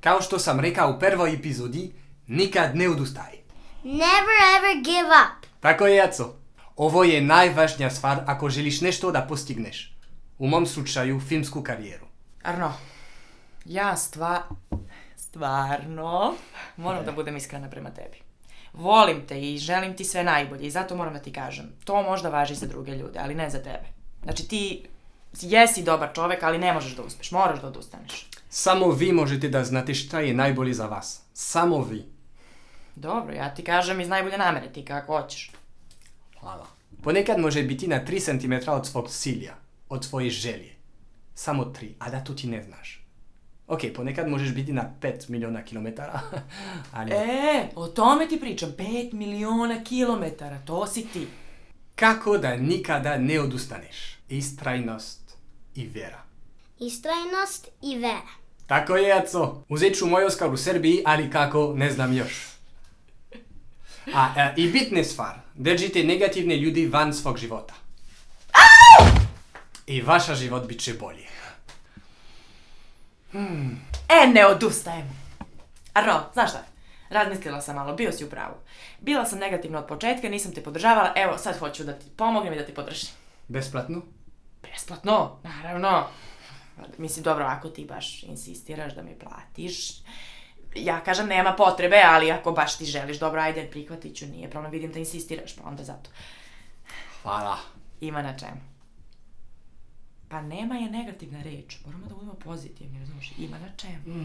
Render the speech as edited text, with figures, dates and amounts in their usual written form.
Kao što sam rekao u prvoj epizodi, nikad ne odustaj. Never ever give up. Tako je, Jaco. Ovo je najvažnija stvar ako želiš nešto da postigneš. U mom slučaju filmsku karijeru. Arno, ja stvarno moram da budem iskrena prema tebi. Volim te i želim ti sve najbolje i zato moram da ti kažem. To možda važi za druge ljude, ali ne za tebe. Znači ti jesi dobar čovek, ali ne možeš da uspeš. Moraš da odustaneš. Samo vi možete da znate šta je najbolje za vas. Samo vi. Dobro, ja ti kažem iz najbolje namere, ti kako hoćeš. Hvala. Ponekad može biti na 3 cm od svog cilja, od svoje želje. Samo 3, a da to ti ne znaš. Ok, ponekad možeš biti na 5 miliona kilometara, ali... O tome ti pričam. 5 miliona kilometara, to si ti. Kako da nikada ne odustaneš? Istrajnost i vera. Istrajnost i vera. Tako je, Jaco. Uzet ću moj Oskar u Srbiji, ali kako, ne znam još. I bitna stvar, držite negativne ljudi van svog života. I vaša život bit će bolji. Ne odustajem. Arno, znaš šta? Razmislila sam malo, bio si u pravu. Bila sam negativna od početka, nisam te podržavala, evo sad hoću da ti pomognem i da ti podržim. Besplatno? Besplatno, naravno. Mislim, dobro, ako ti baš insistiraš da mi platiš, ja kažem nema potrebe, ali ako baš ti želiš, dobro, ajde, prihvatit ću, nije problem, vidim da insistiraš, pa onda zato. Hvala. Ima na čemu. Pa nema je negativna reč, moramo da budemo pozitivni, razumiješ, ima na čemu.